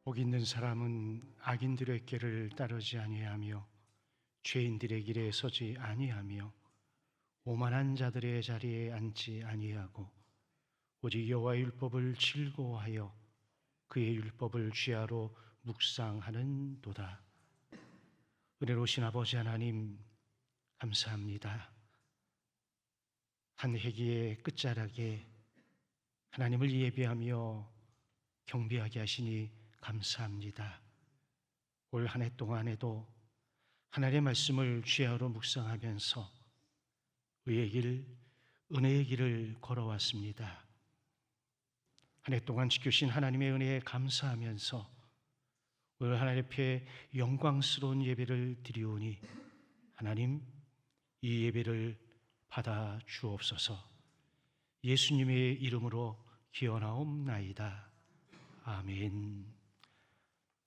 복 있는 사람은 악인들의 길을 따르지 아니하며 죄인들의 길에 서지 아니하며 오만한 자들의 자리에 앉지 아니하고 오직 여호와의 율법을 즐거워하여 그의 율법을 주야로 묵상하는도다. 은혜로우신 아버지 하나님, 감사합니다. 한 해기의 끝자락에 하나님을 예배하며 경배하게 하시니 감사합니다. 올 한 해 동안에도 하나님의 말씀을 주야로 묵상하면서 의의 길, 은혜의 길을 걸어왔습니다. 한 해 동안 지켜주신 하나님의 은혜에 감사하면서 오늘 하나님 앞에 영광스러운 예배를 드리오니 하나님, 이 예배를 받아 주옵소서. 예수님의 이름으로 기원하옵나이다. 아멘.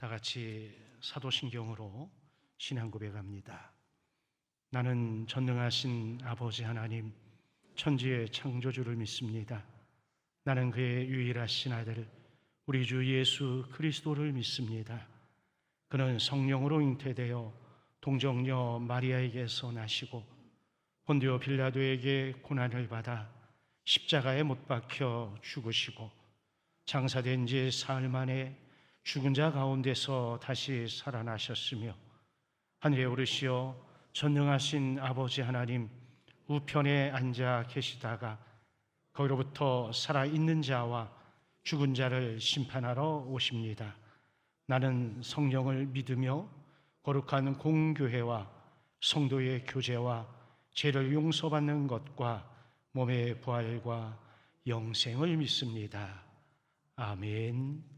다 같이 사도신경으로 신앙 고백합니다. 나는 전능하신 아버지 하나님, 천지의 창조주를 믿습니다. 나는 그의 유일하신 아들 우리 주 예수 그리스도를 믿습니다. 그는 성령으로 잉태되어 동정녀 마리아에게서 나시고 본디오 빌라도에게 고난을 받아 십자가에 못 박혀 죽으시고 장사된 지 사흘 만에 죽은 자 가운데서 다시 살아나셨으며 하늘에 오르시어 전능하신 아버지 하나님 우편에 앉아 계시다가 거기로부터 살아있는 자와 죽은 자를 심판하러 오십니다. 나는 성령을 믿으며 거룩한 공교회와 성도의 교제와 죄를 용서받는 것과 몸의 부활과 영생을 믿습니다. 아멘.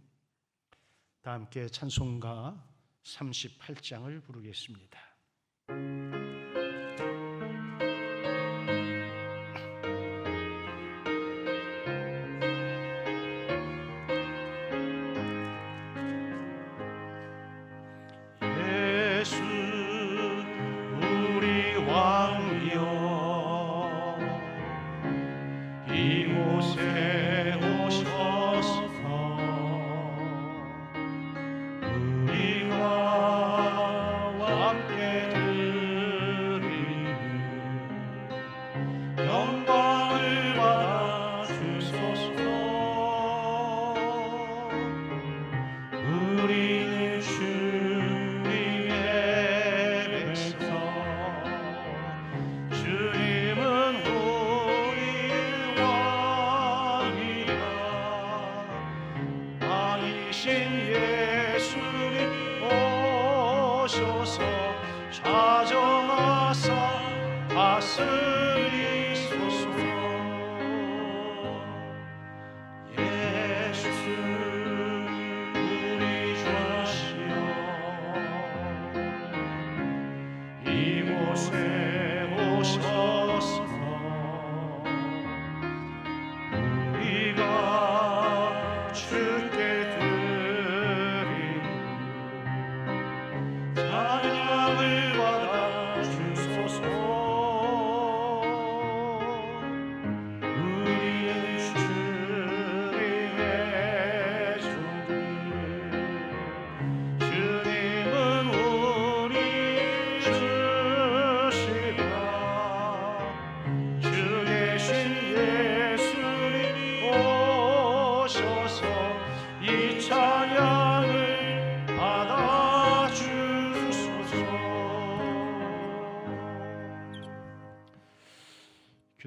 다 함께 찬송가 38장을 부르겠습니다.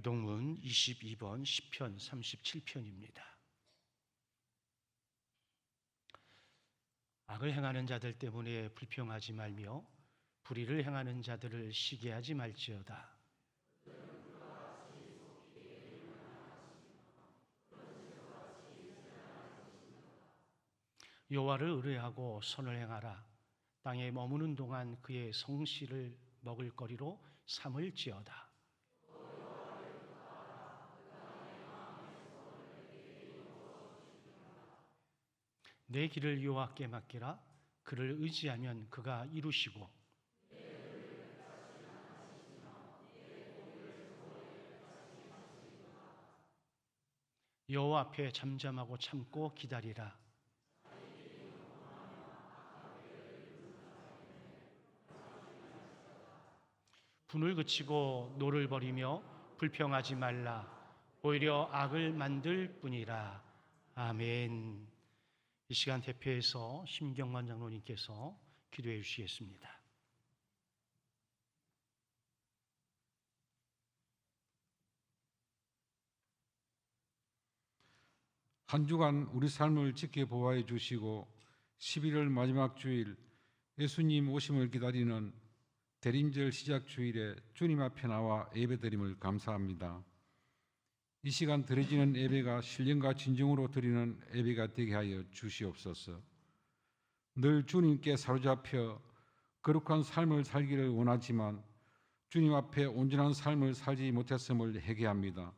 교동문 22번 시편 37편입니다. 악을 행하는 자들 때문에 불평하지 말며 불의를 행하는 자들을 시기하지 말지어다. 여호와를 의뢰하고 선을 행하라. 땅에 머무는 동안 그의 성실을 먹을거리로 삼을지어다. 내 길을 여호와께 맡기라. 그를 의지하면 그가 이루시고 여호와 앞에 잠잠하고 참고 기다리라. 분을 그치고 노를 버리며 불평하지 말라. 오히려 악을 만들 뿐이라. 아멘. 이 시간 대표해서 심경만 장로님께서 기도해 주시겠습니다. 한 주간 우리 삶을 지켜보아해 주시고 11월 마지막 주일 예수님 오심을 기다리는 대림절 시작 주일에 주님 앞에 나와 예배드림을 감사합니다. 이 시간 드려지는 예배가 신령과 진정으로 드리는 예배가 되게 하여 주시옵소서. 늘 주님께 사로잡혀 거룩한 삶을 살기를 원하지만 주님 앞에 온전한 삶을 살지 못했음을 회개합니다.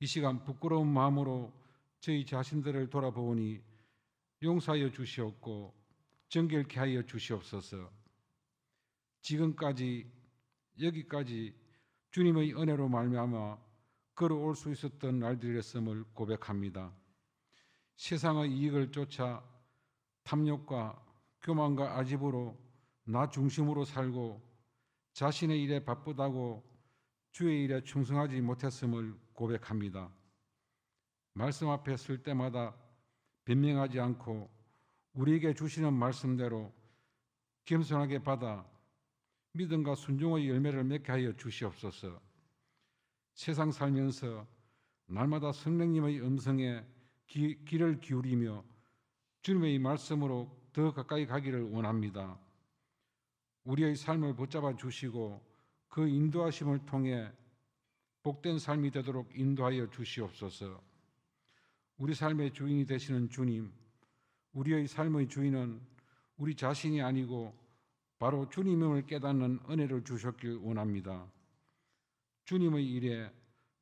이 시간 부끄러운 마음으로 저희 자신들을 돌아보니 용서하여 주시옵고 정결케 하여 주시옵소서. 지금까지 여기까지 주님의 은혜로 말미암아 걸어올 수 있었던 날들이었음을 고백합니다. 세상의 이익을 쫓아 탐욕과 교만과 아집으로 나 중심으로 살고 자신의 일에 바쁘다고 주의 일에 충성하지 못했음을 고백합니다. 말씀 앞에 설 때마다 변명하지 않고 우리에게 주시는 말씀대로 겸손하게 받아 믿음과 순종의 열매를 맺게 하여 주시옵소서. 세상 살면서 날마다 성령님의 음성에 귀를 기울이며 주님의 말씀으로 더 가까이 가기를 원합니다. 우리의 삶을 붙잡아 주시고 그 인도하심을 통해 복된 삶이 되도록 인도하여 주시옵소서. 우리 삶의 주인이 되시는 주님, 우리의 삶의 주인은 우리 자신이 아니고 바로 주님임을 깨닫는 은혜를 주셨길 원합니다. 주님의 일에,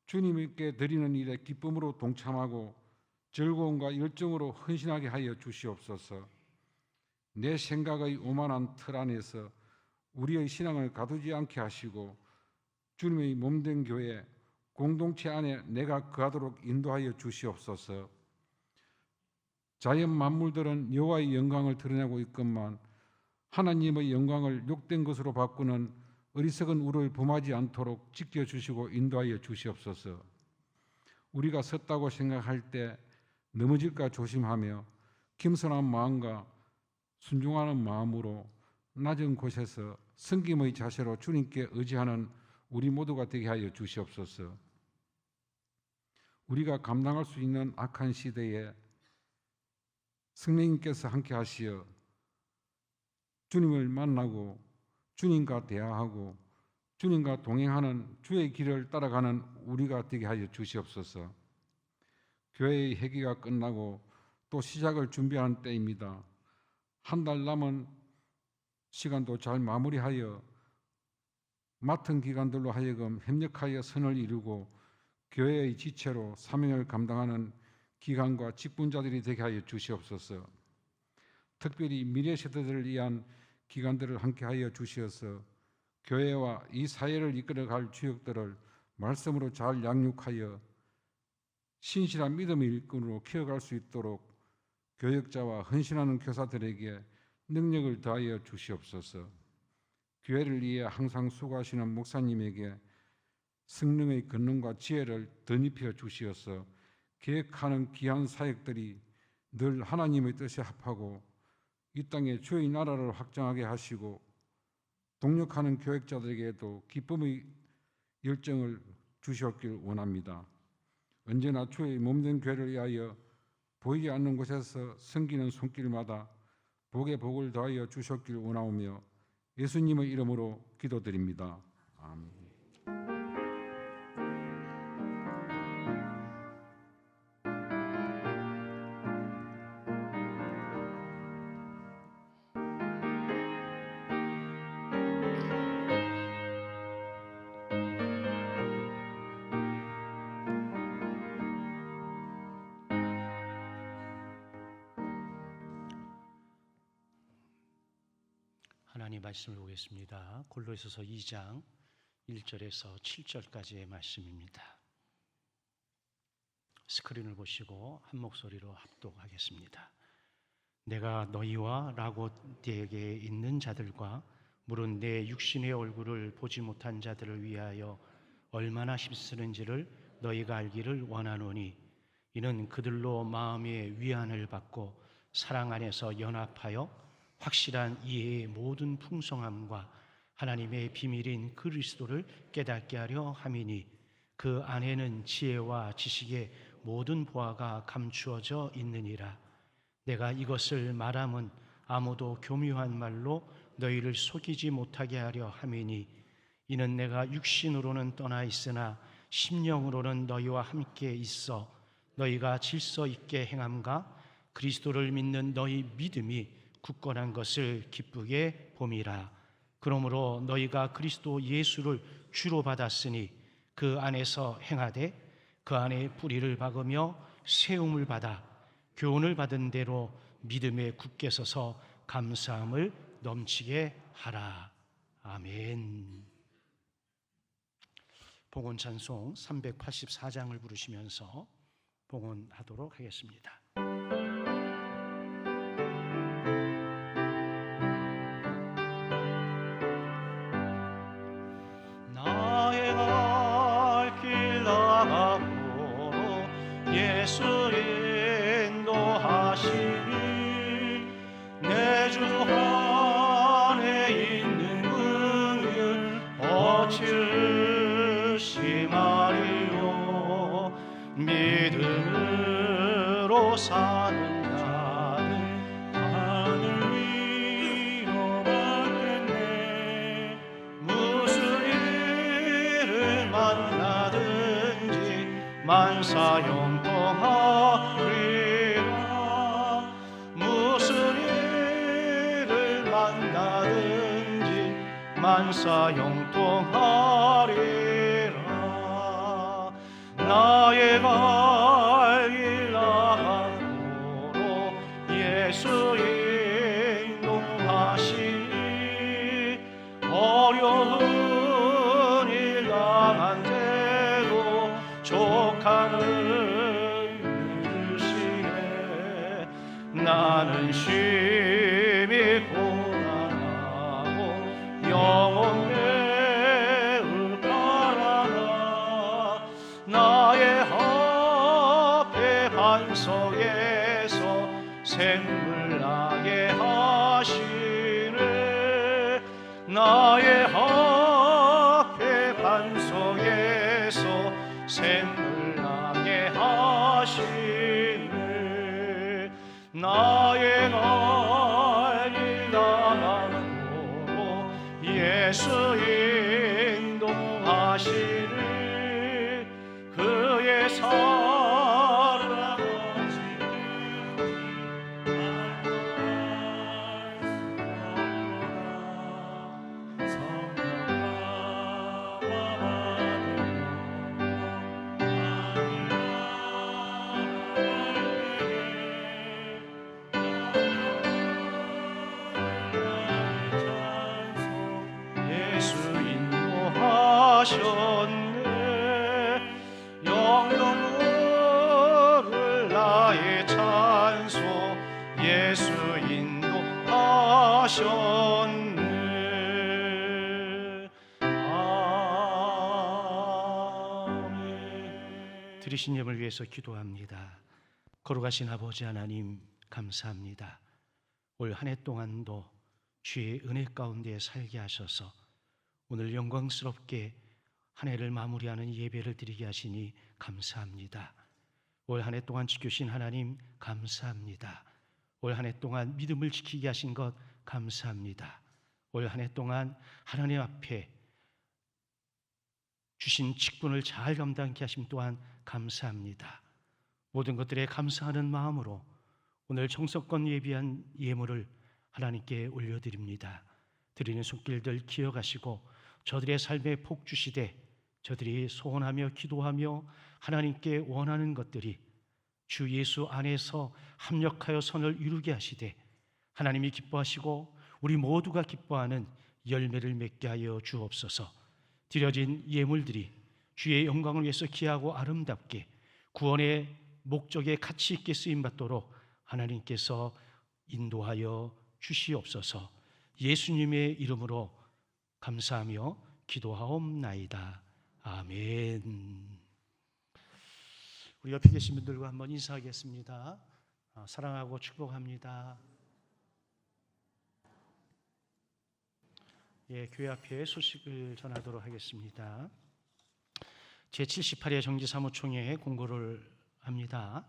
주님께 드리는 일에 기쁨으로 동참하고 즐거움과 열정으로 헌신하게 하여 주시옵소서. 내 생각의 오만한 틀 안에서 우리의 신앙을 가두지 않게 하시고 주님의 몸된 교회, 공동체 안에 내가 거하도록 인도하여 주시옵소서. 자연 만물들은 여호와의 영광을 드러내고 있건만 하나님의 영광을 욕된 것으로 바꾸는 어리석은 우를 범하지 않도록 지켜주시고 인도하여 주시옵소서. 우리가 섰다고 생각할 때 넘어질까 조심하며 겸손한 마음과 순종하는 마음으로 낮은 곳에서 섬김의 자세로 주님께 의지하는 우리 모두가 되게 하여 주시옵소서. 우리가 감당할 수 있는 악한 시대에 성령님께서 함께 하시어 주님을 만나고 주님과 대화하고 주님과 동행하는 주의 길을 따라가는 우리가 되게 하여 주시옵소서. 교회의 회기가 끝나고 또 시작을 준비하는 때입니다. 한 달 남은 시간도 잘 마무리하여 맡은 기관들로 하여금 협력하여 선을 이루고 교회의 지체로 사명을 감당하는 기관과 직분자들이 되게 하여 주시옵소서. 특별히 미래 세대들을 위한 기관들을 함께하여 주시어서 교회와 이 사회를 이끌어갈 주역들을 말씀으로 잘 양육하여 신실한 믿음의 일꾼으로 키워갈 수 있도록 교역자와 헌신하는 교사들에게 능력을 더하여 주시옵소서. 교회를 위해 항상 수고하시는 목사님에게 성령의 권능과 지혜를 덧입혀 주시어서 계획하는 귀한 사역들이 늘 하나님의 뜻에 합하고 이 땅에 주의 나라를 확장하게 하시고 동력하는 교역자들에게도 기쁨의 열정을 주셨길 원합니다. 언제나 주의 몸된 교회를 위하여 보이지 않는 곳에서 섬기는 손길마다 복의 복을 더하여 주셨길 원하오며 예수님의 이름으로 기도드립니다. 아멘. 하나님 말씀을 보겠습니다. 골로새서 2장 1절에서 7절까지의 말씀입니다. 스크린을 보시고 한 목소리로 합독하겠습니다. 내가 너희와 라고디에게 있는 자들과 물은 내 육신의 얼굴을 보지 못한 자들을 위하여 얼마나 힘쓰는지를 너희가 알기를 원하노니 이는 그들로 마음의 위안을 받고 사랑 안에서 연합하여 확실한 이해의 모든 풍성함과 하나님의 비밀인 그리스도를 깨닫게 하려 함이니 그 안에는 지혜와 지식의 모든 보화가 감추어져 있느니라. 내가 이것을 말함은 아무도 교묘한 말로 너희를 속이지 못하게 하려 함이니 이는 내가 육신으로는 떠나 있으나 심령으로는 너희와 함께 있어 너희가 질서 있게 행함과 그리스도를 믿는 너희 믿음이 굳건한 것을 기쁘게 봄이라. 그러므로 너희가 그리스도 예수를 주로 받았으니 그 안에서 행하되 그 안에 뿌리를 박으며 세움을 받아 교훈을 받은 대로 믿음에 굳게 서서 감사함을 넘치게 하라. 아멘. 봉헌 찬송 384장을 부르시면서 봉헌하도록 하겠습니다. 나의 갈 길 나가고 예수 인도하시니 내 주 안에 있는 긍휼 어찌 의심하리요. 믿음으로 사는 나는 하늘 위로 받겠네. 무슨 일을 만나든지 만사 용통하리라. 무슨 일을 만나든지 만사 용통하리라. 나의 갈 길 나가도록 예수 인도하시니 어려운 일 당한데도 족한 은혜 주시네. 나는 심히 고난하고 영혼 매우 바라나. 나의 앞에 반석에서 샘물 나게 하시네. 나의 앞에 반석에서 샘물 나게 하시네. 나의 갈 길 나가도록 예수 인도하시네. 그의 사랑 어찌 예수 인도하셨네. 영영을 나의 찬송 예수 인도하셨네. 아멘. 들으신 예물 위해서 기도합니다. 거룩하신 아버지 하나님 감사합니다. 올 한 해 동안도 주의 은혜 가운데 살게 하셔서 오늘 영광스럽게 한 해를 마무리하는 예배를 드리게 하시니 감사합니다. 올 한 해 동안 지켜주신 하나님 감사합니다. 올 한 해 동안 믿음을 지키게 하신 것 감사합니다. 올 한 해 동안 하나님 앞에 주신 직분을 잘 감당케 하심 또한 감사합니다. 모든 것들에 감사하는 마음으로 오늘 정성껏 예비한 예물을 하나님께 올려드립니다. 드리는 손길들 기억하시고 저들의 삶에 복 주시되 저들이 소원하며 기도하며 하나님께 원하는 것들이 주 예수 안에서 합력하여 선을 이루게 하시되 하나님이 기뻐하시고 우리 모두가 기뻐하는 열매를 맺게 하여 주옵소서. 드려진 예물들이 주의 영광을 위해서 귀하고 아름답게 구원의 목적에 가치 있게 쓰임받도록 하나님께서 인도하여 주시옵소서. 예수님의 이름으로 감사하며 기도하옵나이다. 아멘. 우리 옆에 계신 분들과 한번 인사하겠습니다. 사랑하고 축복합니다. 예, 교회 앞에 소식을 전하도록 하겠습니다. 제78회 정기사무총회 공고를 합니다.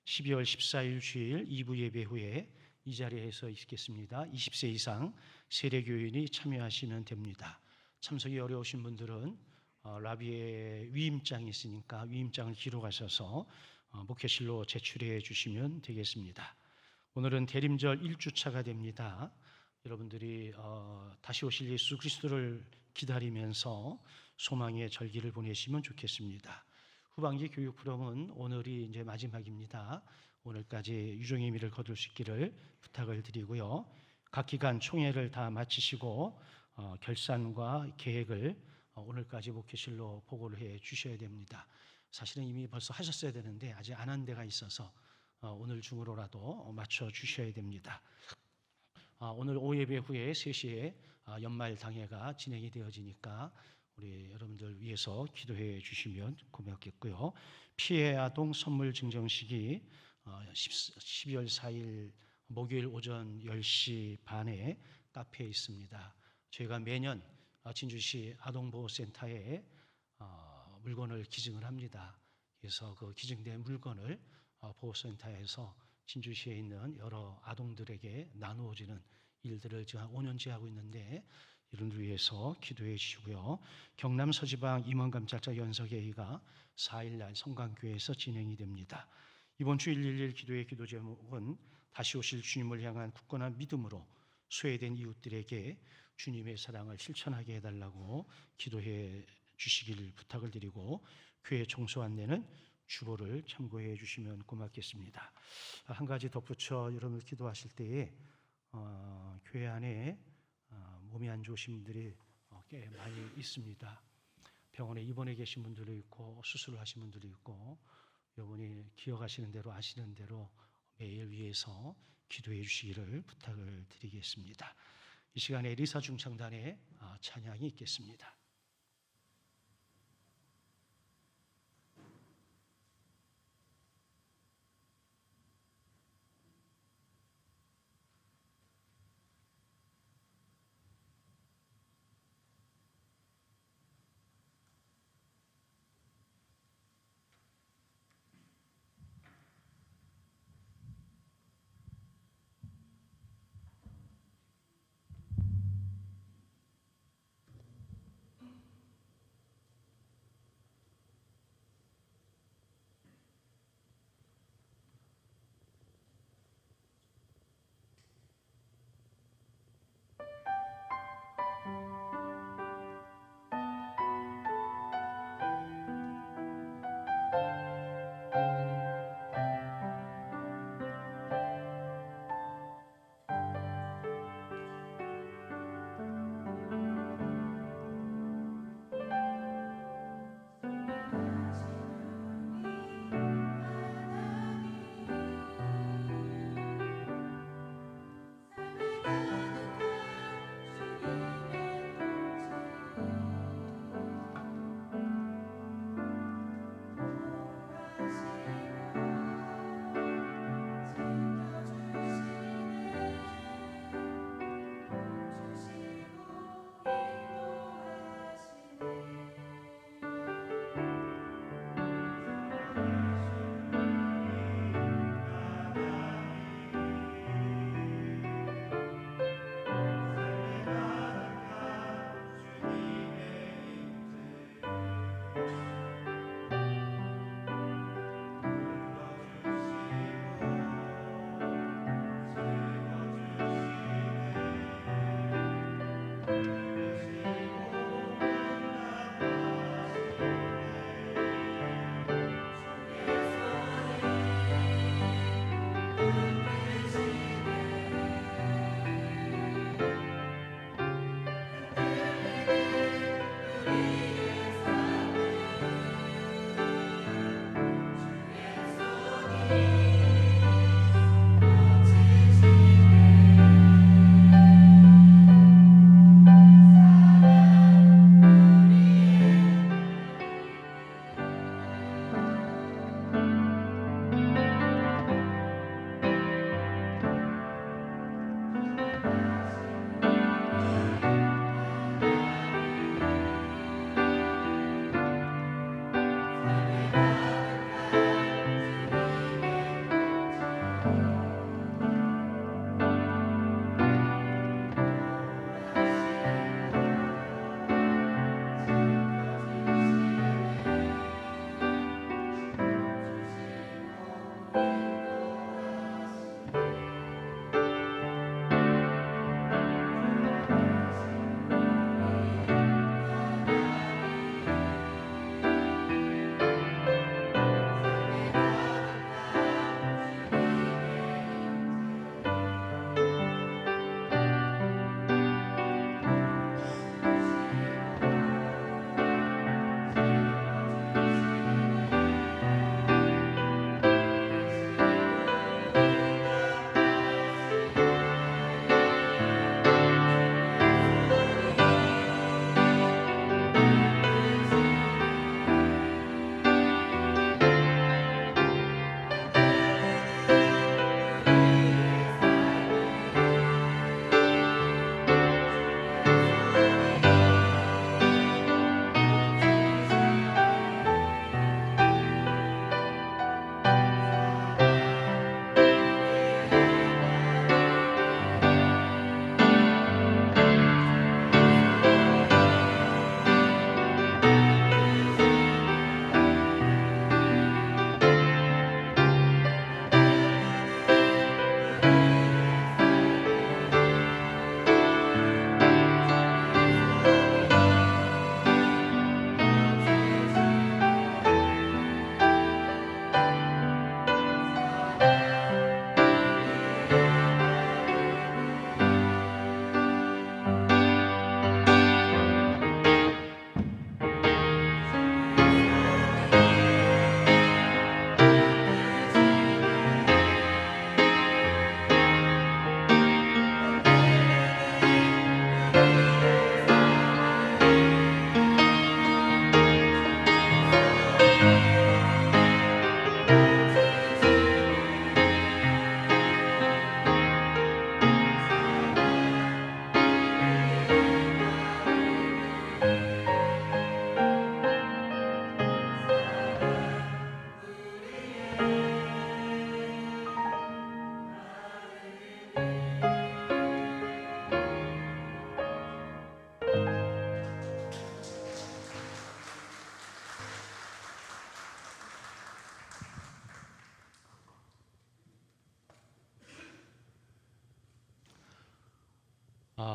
12월 14일 주일 2부 예배 후에 이 자리에서 있겠습니다. 20세 이상 세례교인이 참여하시면 됩니다. 참석이 어려우신 분들은 라비에 위임장이 있으니까 위임장을 기록하셔서 목회실로 제출해 주시면 되겠습니다. 오늘은 대림절 1주차가 됩니다. 여러분들이 다시 오실 예수 그리스도를 기다리면서 소망의 절기를 보내시면 좋겠습니다. 후반기 교육 프로그램은 오늘이 이제 마지막입니다. 오늘까지 유종의 의미를 거둘 수 있기를 부탁을 드리고요. 각 기관 총회를 다 마치시고 결산과 계획을 오늘까지 목회실로 보고를 해 주셔야 됩니다. 사실은 이미 벌써 하셨어야 되는데 아직 안 한 데가 있어서 오늘 중으로라도 맞춰 주셔야 됩니다. 오늘 오예배 후에 3시에 연말 당회가 진행이 되어지니까 우리 여러분들 위해서 기도해 주시면 고맙겠고요. 피해 아동 선물 증정식이 12월 4일 목요일 오전 10시 반에 카페에 있습니다. 저희가 매년 진주시 아동보호센터에 물건을 기증을 합니다. 그래서 그 기증된 물건을 보호센터에서 진주시에 있는 여러 아동들에게 나누어지는 일들을 지금 한 5년째 하고 있는데 이런 위해서 기도해 주시고요. 경남 서지방 임원감찰자 연석회의가 4일날 성강교회에서 진행이 됩니다. 이번 주 111 기도의 기도 제목은 다시 오실 주님을 향한 굳건한 믿음으로 소외된 이웃들에게 주님의 사랑을 실천하게 해달라고 기도해 주시기를 부탁을 드리고 교회 청소 안내는 주보를 참고해 주시면 고맙겠습니다. 한 가지 덧붙여 여러분들 기도하실 때에 교회 안에 몸이 안 좋으신 분들이 꽤 많이 있습니다. 병원에 입원해 계신 분들도 있고 수술을 하신 분들도 있고 여러분이 기억하시는 대로 아시는 대로 매일 위해서 기도해 주시기를 부탁을 드리겠습니다. 이 시간에 리사 중창단의 찬양이 있겠습니다.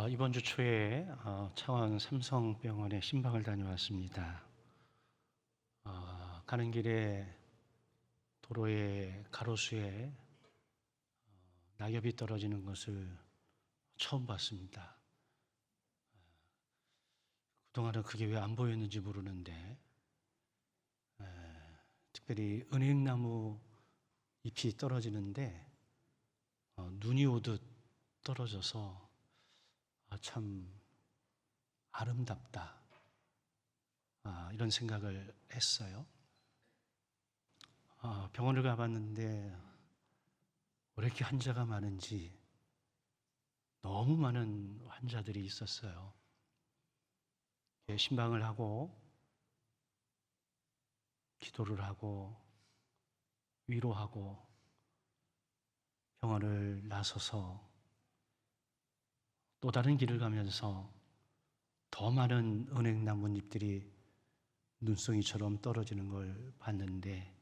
이번 주 초에 창원 삼성병원에 신방을 다녀왔습니다. 가는 길에 도로의 가로수에 낙엽이 떨어지는 것을 처음 봤습니다. 그동안은 그게 왜 안 보였는지 모르는데, 특별히 은행나무 잎이 떨어지는데 눈이 오듯 떨어져서 참 아름답다, 이런 생각을 했어요. 병원을 가봤는데 왜 이렇게 환자가 많은지 너무 많은 환자들이 있었어요. 신방을 하고 기도를 하고 위로하고 병원을 나서서 또 다른 길을 가면서 더 많은 은행나뭇잎들이 눈송이처럼 떨어지는 걸 봤는데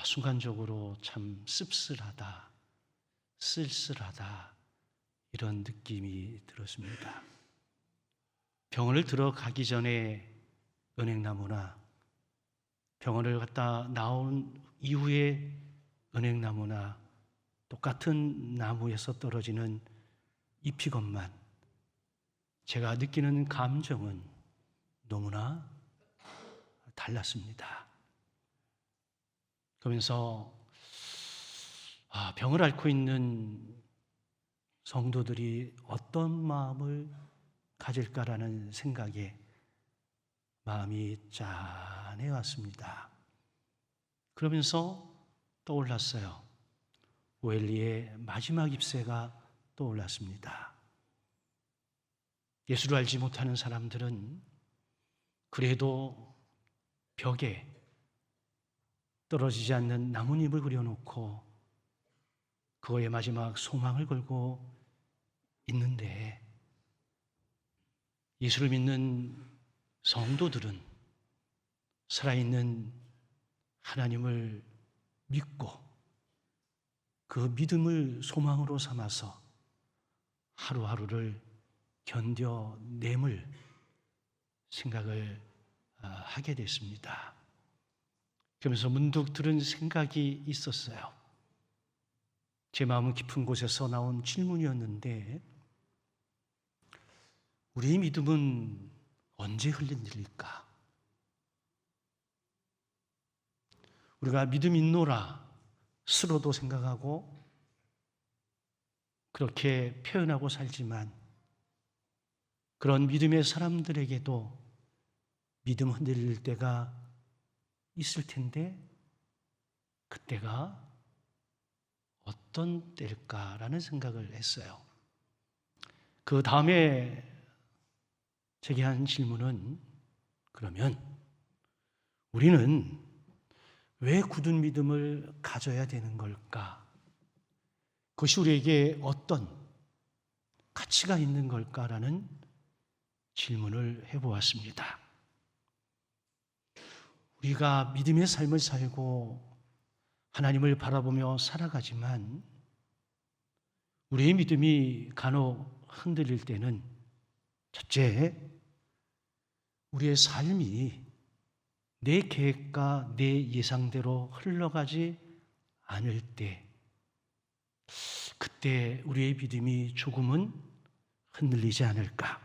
순간적으로 참 씁쓸하다, 쓸쓸하다, 이런 느낌이 들었습니다. 병원을 들어가기 전에 은행나무나 병원을 갔다 나온 이후에 은행나무나 똑같은 나무에서 떨어지는 잎이건만 제가 느끼는 감정은 너무나 달랐습니다. 그러면서 병을 앓고 있는 성도들이 어떤 마음을 가질까라는 생각에 마음이 짠해왔습니다. 그러면서 떠올랐어요. 오엘리의 마지막 잎새가 떠올랐습니다. 예수를 알지 못하는 사람들은 그래도 벽에 떨어지지 않는 나뭇잎을 그려놓고 그거의 마지막 소망을 걸고 있는데, 예수를 믿는 성도들은 살아있는 하나님을 믿고 그 믿음을 소망으로 삼아서 하루하루를 견뎌냄을 생각을 하게 됐습니다. 그러면서 문득 들은 생각이 있었어요. 제 마음 깊은 곳에서 나온 질문이었는데, 우리의 믿음은 언제 흘린 일일까? 우리가 믿음 있노라 스스로도 생각하고 그렇게 표현하고 살지만, 그런 믿음의 사람들에게도 믿음 흔들릴 때가 있을 텐데, 그때가 어떤 때일까라는 생각을 했어요. 그 다음에 제게 한 질문은, 그러면 우리는 왜 굳은 믿음을 가져야 되는 걸까? 그것이 우리에게 어떤 가치가 있는 걸까라는 질문을 해보았습니다. 우리가 믿음의 삶을 살고 하나님을 바라보며 살아가지만 우리의 믿음이 간혹 흔들릴 때는, 첫째, 우리의 삶이 내 계획과 내 예상대로 흘러가지 않을 때, 그때 우리의 믿음이 조금은 흔들리지 않을까?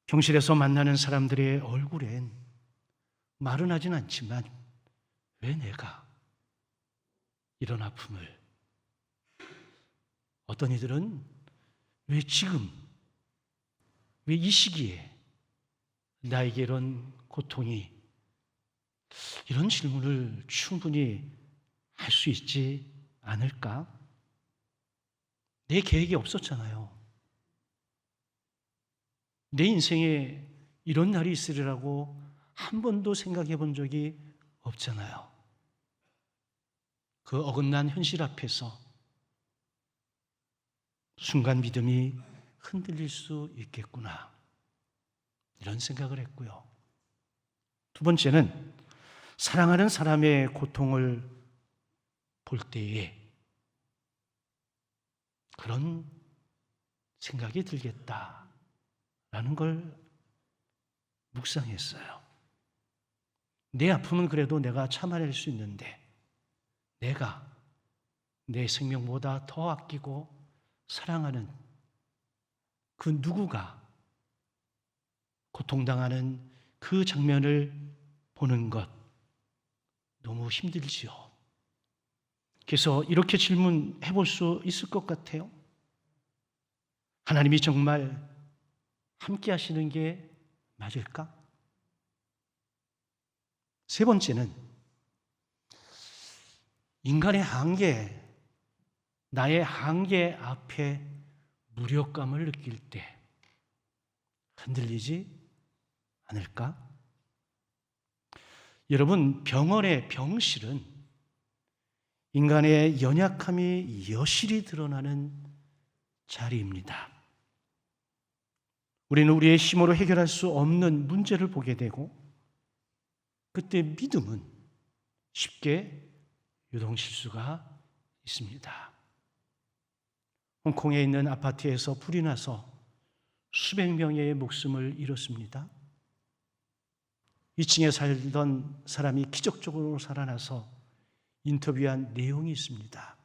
경실에서 만나는 사람들의 얼굴엔 말은 하진 않지만, 왜 내가 이런 아픔을, 어떤 이들은 왜 지금, 왜 이 시기에 나에게 이런 고통이, 이런 질문을 충분히 할 수 있지 않을까? 내 계획이 없었잖아요. 내 인생에 이런 날이 있으리라고 한 번도 생각해 본 적이 없잖아요. 그 어긋난 현실 앞에서 순간 믿음이 흔들릴 수 있겠구나, 이런 생각을 했고요. 두 번째는 사랑하는 사람의 고통을 볼 때에 그런 생각이 들겠다라는 걸 묵상했어요. 내 아픔은 그래도 내가 참아낼 수 있는데 내가 내 생명보다 더 아끼고 사랑하는 그 누구가 고통당하는 그 장면을 보는 것 너무 힘들지요. 그래서 이렇게 질문해 볼 수 있을 것 같아요. 하나님이 정말 함께 하시는 게 맞을까? 세 번째는 인간의 한계, 나의 한계 앞에 무력감을 느낄 때 흔들리지 않을까? 여러분, 병원의 병실은 인간의 연약함이 여실히 드러나는 자리입니다. 우리는 우리의 힘으로 해결할 수 없는 문제를 보게 되고 그때 믿음은 쉽게 유동칠 수가 있습니다. 홍콩에 있는 아파트에서 불이 나서 수백 명의 목숨을 잃었습니다. 2층에 살던 사람이 기적적으로 살아나서 인터뷰한 내용이 있습니다.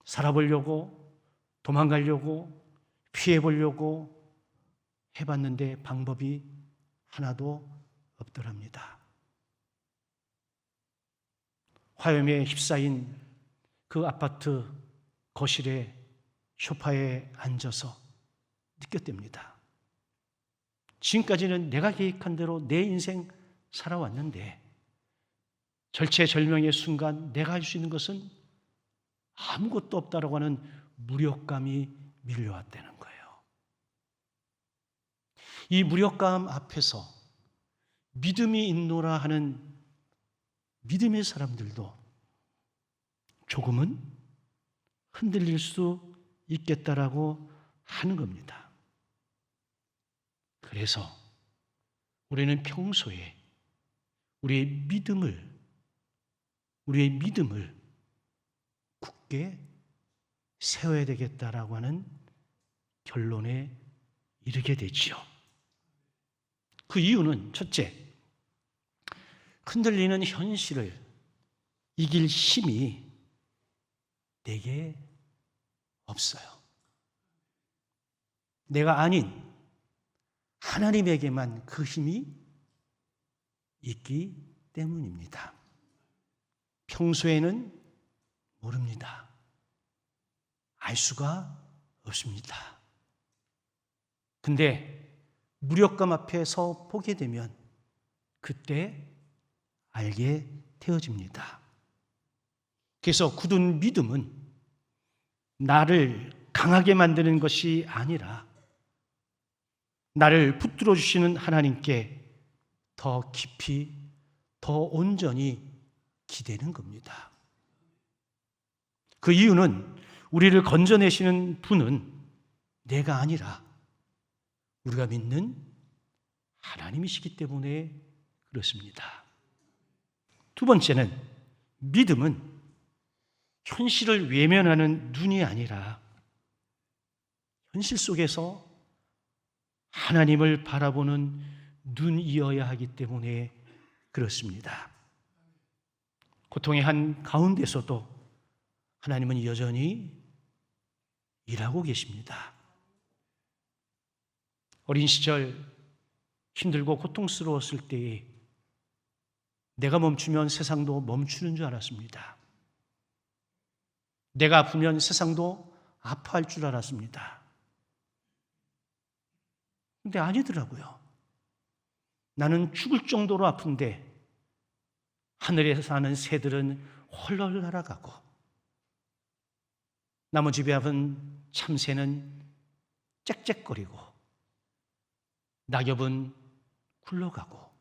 살아보려고, 도망가려고, 피해보려고 해봤는데 방법이 하나도 없더랍니다. 화염에 휩싸인 그 아파트 거실에 소파에 앉아서 느꼈답니다. 지금까지는 내가 계획한 대로 내 인생 살아왔는데 절체절명의 순간 내가 할 수 있는 것은 아무것도 없다라고 하는 무력감이 밀려왔다는 거예요. 이 무력감 앞에서 믿음이 있노라 하는 믿음의 사람들도 조금은 흔들릴 수 있겠다라고 하는 겁니다. 그래서 우리는 평소에 우리의 믿음을 굳게 세워야 되겠다라고 하는 결론에 이르게 되지요. 그 이유는 첫째, 흔들리는 현실을 이길 힘이 내게 없어요. 내가 아닌 하나님에게만 그 힘이 있기 때문입니다. 평소에는 모릅니다. 알 수가 없습니다. 근데 무력감 앞에서 보게 되면 그때 알게 되어집니다. 그래서 굳은 믿음은 나를 강하게 만드는 것이 아니라 나를 붙들어 주시는 하나님께 더 깊이, 더 온전히 기대는 겁니다. 그 이유는 우리를 건져내시는 분은 내가 아니라 우리가 믿는 하나님이시기 때문에 그렇습니다. 두 번째는 믿음은 현실을 외면하는 눈이 아니라 현실 속에서 하나님을 바라보는 눈이어야 하기 때문에 그렇습니다. 고통의 한 가운데서도 하나님은 여전히 일하고 계십니다. 어린 시절 힘들고 고통스러웠을 때에 내가 멈추면 세상도 멈추는 줄 알았습니다. 내가 아프면 세상도 아파할 줄 알았습니다. 근데 아니더라고요. 나는 죽을 정도로 아픈데 하늘에 사는 새들은 헐헐 날아가고 나머지 배아픈 참새는 짹짹거리고 낙엽은 굴러가고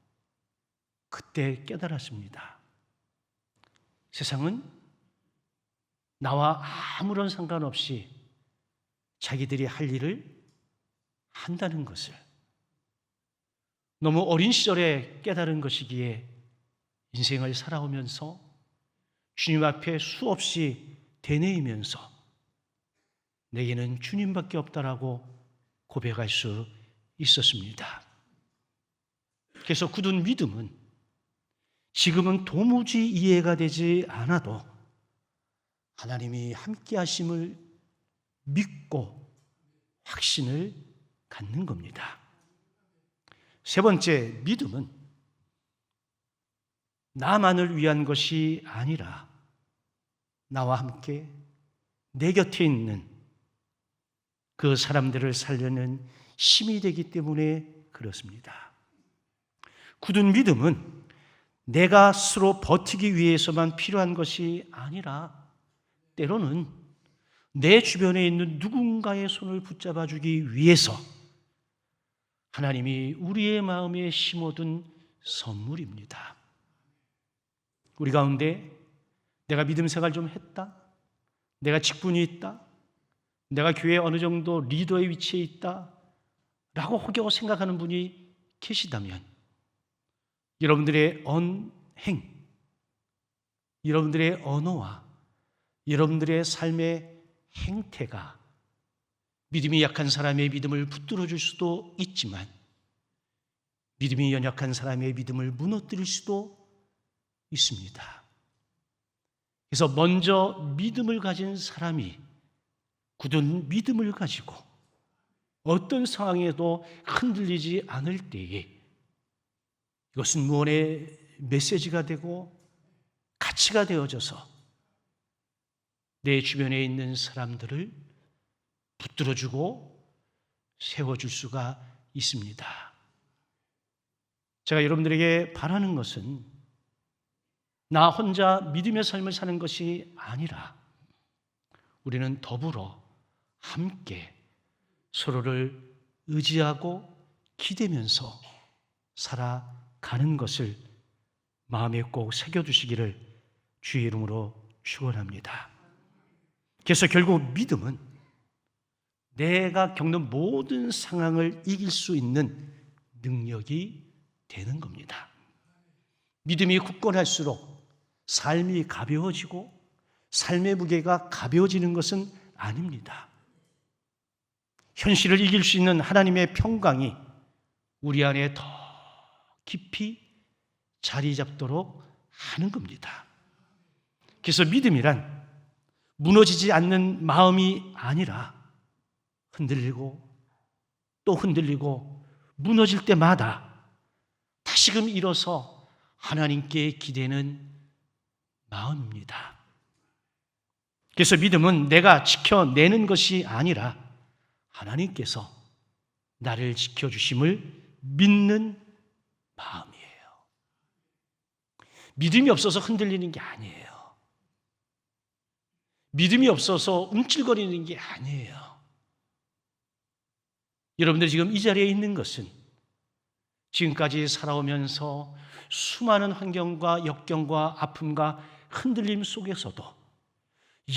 그때 깨달았습니다. 세상은 나와 아무런 상관없이 자기들이 할 일을 한다는 것을 너무 어린 시절에 깨달은 것이기에 인생을 살아오면서 주님 앞에 수없이 되뇌이면서 내게는 주님밖에 없다라고 고백할 수 있었습니다. 그래서 굳은 믿음은 지금은 도무지 이해가 되지 않아도 하나님이 함께 하심을 믿고 확신을 갖는 겁니다. 세 번째, 믿음은 나만을 위한 것이 아니라 나와 함께 내 곁에 있는 그 사람들을 살려는 힘이 되기 때문에 그렇습니다. 굳은 믿음은 내가 스스로 버티기 위해서만 필요한 것이 아니라 때로는 내 주변에 있는 누군가의 손을 붙잡아 주기 위해서 하나님이 우리의 마음에 심어둔 선물입니다. 우리 가운데 내가 믿음 생활 좀 했다, 내가 직분이 있다, 내가 교회에 어느 정도 리더의 위치에 있다 라고 혹여 생각하는 분이 계시다면 여러분들의 언행, 여러분들의 언어와 여러분들의 삶의 행태가 믿음이 약한 사람의 믿음을 붙들어 줄 수도 있지만 믿음이 연약한 사람의 믿음을 무너뜨릴 수도 있습니다. 그래서 먼저 믿음을 가진 사람이 굳은 믿음을 가지고 어떤 상황에도 흔들리지 않을 때에 이것은 무언의 메시지가 되고 가치가 되어져서 내 주변에 있는 사람들을 붙들어주고 세워줄 수가 있습니다. 제가 여러분들에게 바라는 것은 나 혼자 믿음의 삶을 사는 것이 아니라 우리는 더불어 함께 서로를 의지하고 기대면서 살아가는 것을 마음에 꼭 새겨두시기를 주의 이름으로 축원합니다. 그래서 결국 믿음은 내가 겪는 모든 상황을 이길 수 있는 능력이 되는 겁니다. 믿음이 굳건할수록 삶이 가벼워지고 삶의 무게가 가벼워지는 것은 아닙니다. 현실을 이길 수 있는 하나님의 평강이 우리 안에 더 깊이 자리 잡도록 하는 겁니다. 그래서 믿음이란 무너지지 않는 마음이 아니라 흔들리고 또 흔들리고 무너질 때마다 다시금 일어서 하나님께 기대는 마음입니다. 그래서 믿음은 내가 지켜내는 것이 아니라 하나님께서 나를 지켜주심을 믿는 마음이에요. 믿음이 없어서 흔들리는 게 아니에요. 믿음이 없어서 움찔거리는 게 아니에요. 여러분들이 지금 이 자리에 있는 것은 지금까지 살아오면서 수많은 환경과 역경과 아픔과 흔들림 속에서도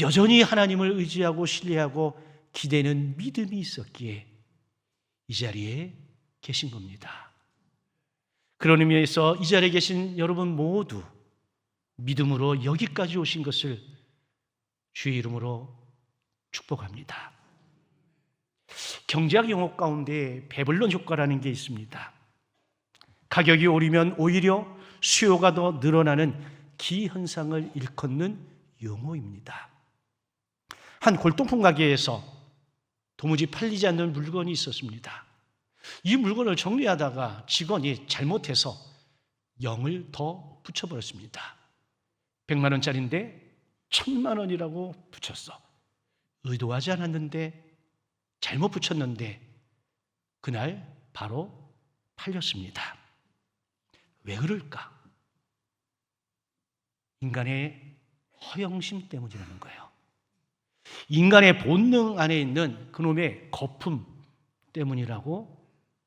여전히 하나님을 의지하고 신뢰하고 기대는 믿음이 있었기에 이 자리에 계신 겁니다. 그런 의미에서 이 자리에 계신 여러분 모두 믿음으로 여기까지 오신 것을 주의 이름으로 축복합니다. 경제학 용어 가운데 배블론 효과라는 게 있습니다. 가격이 오르면 오히려 수요가 더 늘어나는 기현상을 일컫는 용어입니다. 한 골동품 가게에서 도무지 팔리지 않는 물건이 있었습니다. 이 물건을 정리하다가 직원이 잘못해서 0을 더 붙여버렸습니다. 100만 원짜리인데 1000만 원이라고 붙였어. 의도하지 않았는데 잘못 붙였는데 그날 바로 팔렸습니다. 왜 그럴까? 인간의 허영심 때문이라는 거예요. 인간의 본능 안에 있는 그놈의 거품 때문이라고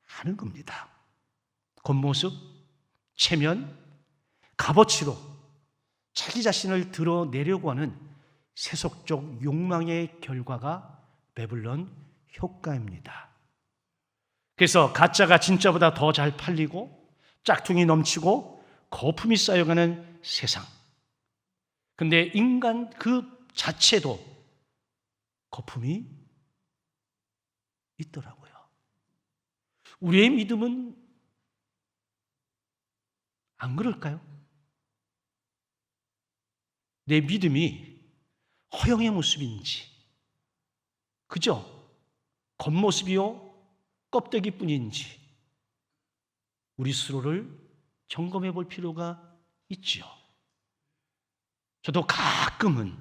하는 겁니다. 겉모습, 체면, 값어치로 자기 자신을 드러내려고 하는 세속적 욕망의 결과가 배블론 효과입니다. 그래서 가짜가 진짜보다 더 잘 팔리고 짝퉁이 넘치고 거품이 쌓여가는 세상. 근데 인간 그 자체도 거품이 있더라고요. 우리의 믿음은 안 그럴까요? 내 믿음이 허영의 모습인지, 그저 겉모습이요 껍데기뿐인지 우리 스스로를 점검해 볼 필요가 있지요. 저도 가끔은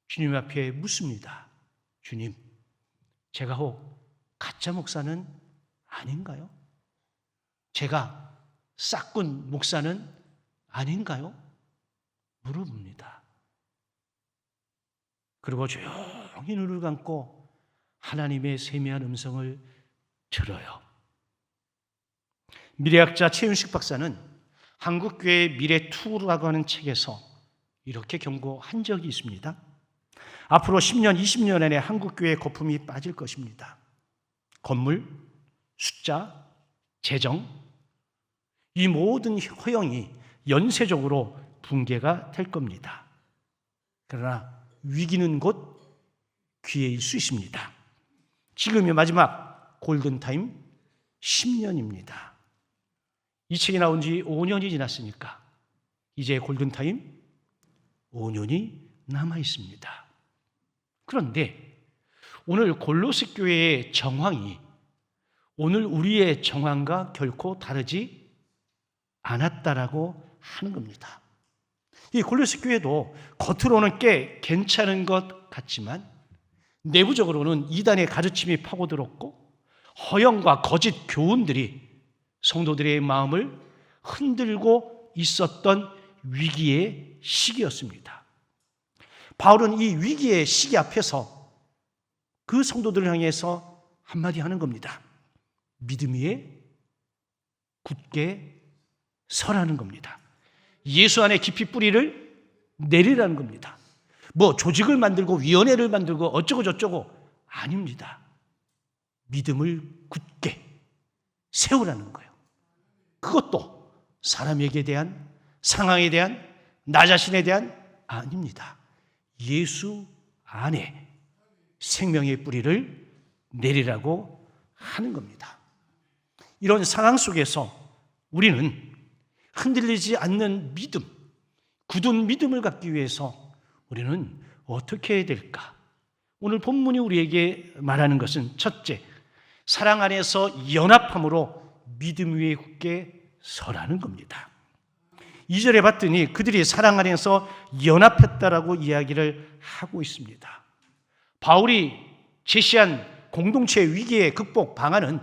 주님 앞에 묻습니다. 주님, 제가 혹 가짜 목사는 아닌가요? 제가 싹군 목사는 아닌가요? 물어봅니다. 그리고 조용히 눈을 감고 하나님의 세미한 음성을 들어요. 미래학자 최윤식 박사는 한국교회 미래2라고 하는 책에서 이렇게 경고한 적이 있습니다. 앞으로 10년, 20년 안에 한국교회의 거품이 빠질 것입니다. 건물, 숫자, 재정, 이 모든 허영이 연쇄적으로 붕괴가 될 겁니다. 그러나 위기는 곧 기회일 수 있습니다. 지금이 마지막 골든타임 10년입니다. 이 책이 나온 지 5년이 지났으니까 이제 골든타임 5년이 남아 있습니다. 그런데 오늘 골로새 교회의 정황이 오늘 우리의 정황과 결코 다르지 않았다라고 하는 겁니다. 이 골로새 교회도 겉으로는 꽤 괜찮은 것 같지만 내부적으로는 이단의 가르침이 파고들었고 허영과 거짓 교훈들이 성도들의 마음을 흔들고 있었던 위기의 시기였습니다. 바울은 이 위기의 시기 앞에서 그 성도들을 향해서 한마디 하는 겁니다. 믿음 위에 굳게 서라는 겁니다. 예수 안에 깊이 뿌리를 내리라는 겁니다. 뭐 조직을 만들고 위원회를 만들고 어쩌고 저쩌고 아닙니다. 믿음을 굳게 세우라는 거예요. 그것도 사람에게 대한, 상황에 대한, 나 자신에 대한 아닙니다. 예수 안에 생명의 뿌리를 내리라고 하는 겁니다. 이런 상황 속에서 우리는 흔들리지 않는 믿음, 굳은 믿음을 갖기 위해서 우리는 어떻게 해야 될까? 오늘 본문이 우리에게 말하는 것은 첫째, 사랑 안에서 연합함으로 믿음 위에 굳게 서라는 겁니다. 2절에 봤더니 그들이 사랑 안에서 연합했다라고 이야기를 하고 있습니다. 바울이 제시한 공동체 위기의 극복 방안은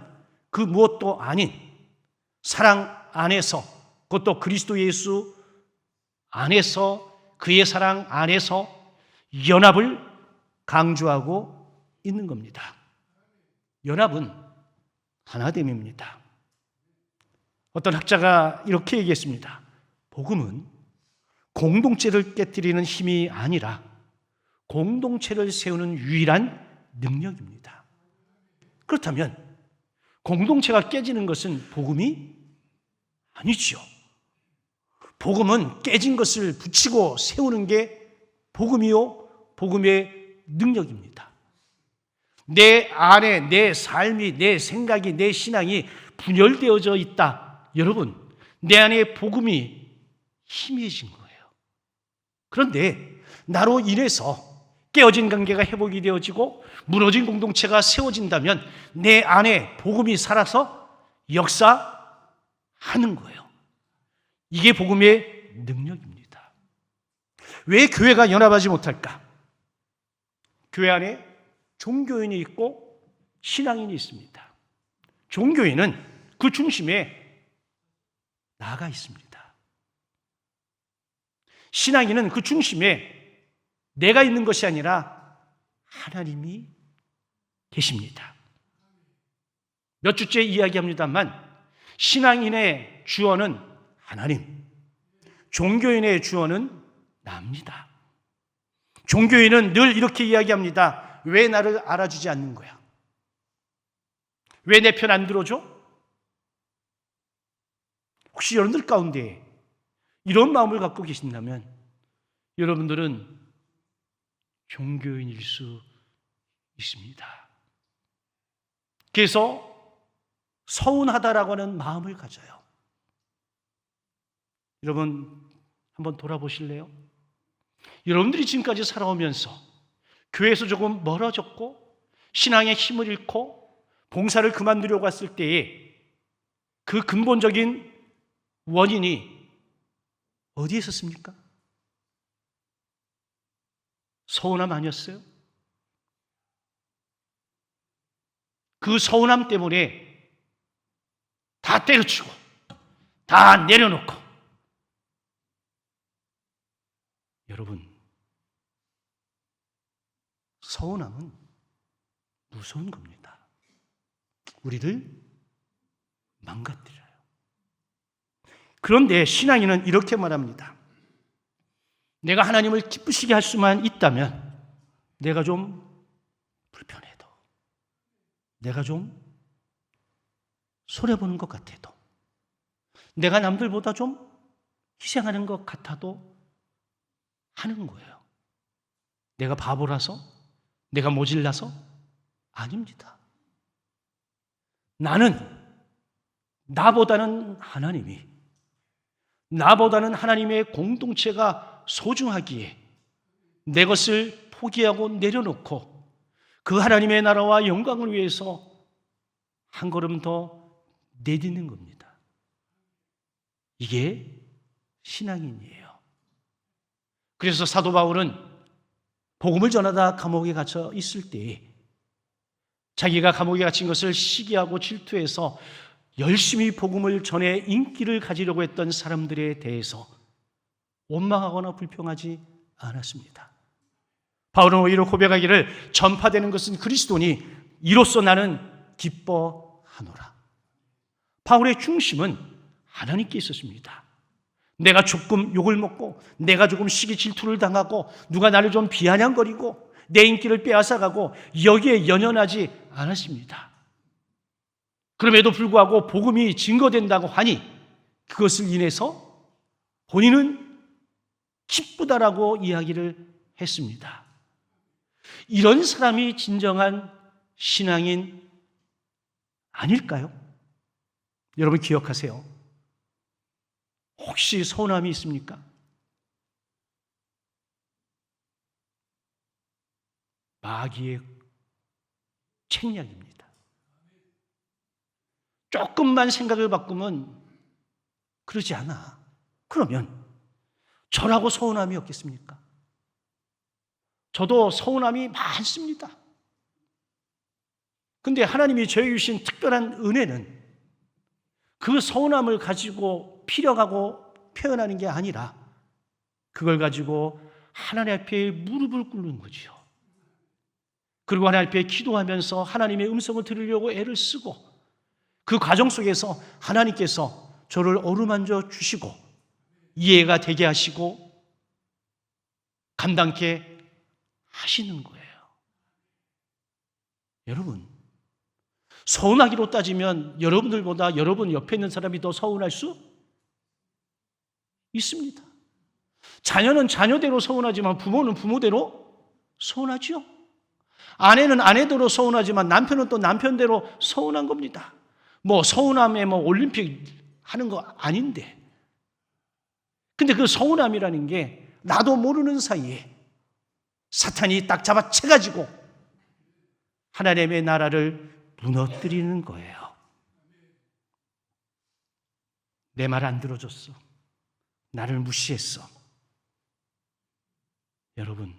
그 무엇도 아닌 사랑 안에서, 그것도 그리스도 예수 안에서, 그의 사랑 안에서 연합을 강조하고 있는 겁니다. 연합은 하나됨입니다. 어떤 학자가 이렇게 얘기했습니다. 복음은 공동체를 깨뜨리는 힘이 아니라 공동체를 세우는 유일한 능력입니다. 그렇다면 공동체가 깨지는 것은 복음이 아니죠. 복음은 깨진 것을 붙이고 세우는 게 복음이요, 복음의 능력입니다. 내 안에 내 삶이, 내 생각이, 내 신앙이 분열되어져 있다. 여러분, 내 안에 복음이 희미해진 거예요. 그런데 나로 인해서 깨어진 관계가 회복이 되어지고 무너진 공동체가 세워진다면 내 안에 복음이 살아서 역사하는 거예요. 이게 복음의 능력입니다. 왜 교회가 연합하지 못할까? 교회 안에 종교인이 있고 신앙인이 있습니다. 종교인은 그 중심에 나가 있습니다. 신앙인은 그 중심에 내가 있는 것이 아니라 하나님이 계십니다. 몇 주째 이야기합니다만 신앙인의 주어는 하나님, 종교인의 주어는 나입니다. 종교인은 늘 이렇게 이야기합니다. 왜 나를 알아주지 않는 거야? 왜 내 편 안 들어줘? 혹시 여러분들 가운데 이런 마음을 갖고 계신다면 여러분들은 종교인일 수 있습니다. 그래서 서운하다라고 하는 마음을 가져요. 여러분 한번 돌아보실래요? 여러분들이 지금까지 살아오면서 교회에서 조금 멀어졌고 신앙의 힘을 잃고 봉사를 그만두려고 했을 때에 그 근본적인 원인이 어디에 있었습니까? 서운함 아니었어요? 그 서운함 때문에 다 때려치고 다 내려놓고, 여러분 서운함은 무서운 겁니다. 우리를 망가뜨려요. 그런데 신앙인은 이렇게 말합니다. 내가 하나님을 기쁘시게 할 수만 있다면, 내가 좀 불편해도, 내가 좀 손해보는 것 같아도, 내가 남들보다 좀 희생하는 것 같아도 하는 거예요. 내가 바보라서? 내가 모질라서? 아닙니다. 나보다는 하나님의 공동체가 소중하기에 내 것을 포기하고 내려놓고 그 하나님의 나라와 영광을 위해서 한 걸음 더 내딛는 겁니다. 이게 신앙인이에요. 그래서 사도 바울은 복음을 전하다 감옥에 갇혀 있을 때에 자기가 감옥에 갇힌 것을 시기하고 질투해서 열심히 복음을 전해 인기를 가지려고 했던 사람들에 대해서 원망하거나 불평하지 않았습니다. 바울은 오히려 고백하기를, 전파되는 것은 그리스도니 이로써 나는 기뻐하노라. 바울의 중심은 하나님께 있었습니다. 내가 조금 욕을 먹고, 내가 조금 시기 질투를 당하고, 누가 나를 좀 비아냥거리고 내 인기를 빼앗아가고, 여기에 연연하지 않았습니다. 그럼에도 불구하고 복음이 증거된다고 하니 그것을 인해서 본인은 기쁘다라고 이야기를 했습니다. 이런 사람이 진정한 신앙인 아닐까요? 여러분 기억하세요. 혹시 서운함이 있습니까? 마귀의 책략입니다. 조금만 생각을 바꾸면 그러지 않아. 그러면 저라고 서운함이 없겠습니까? 저도 서운함이 많습니다. 근데 하나님이 저에게 주신 특별한 은혜는 그 서운함을 가지고 피력하고 표현하는 게 아니라 그걸 가지고 하나님 앞에 무릎을 꿇는 거죠. 그리고 하나님 앞에 기도하면서 하나님의 음성을 들으려고 애를 쓰고, 그 과정 속에서 하나님께서 저를 어루만져 주시고 이해가 되게 하시고 감당케 하시는 거예요. 여러분, 서운하기로 따지면 여러분들보다 여러분 옆에 있는 사람이 더 서운할 수 있습니다. 자녀는 자녀대로 서운하지만 부모는 부모대로 서운하죠. 아내는 아내대로 서운하지만 남편은 또 남편대로 서운한 겁니다. 서운함에 올림픽 하는 거 아닌데. 근데 그 서운함이라는 게 나도 모르는 사이에 사탄이 딱 잡아채가지고 하나님의 나라를 무너뜨리는 거예요. 내 말 안 들어줬어. 나를 무시했어. 여러분,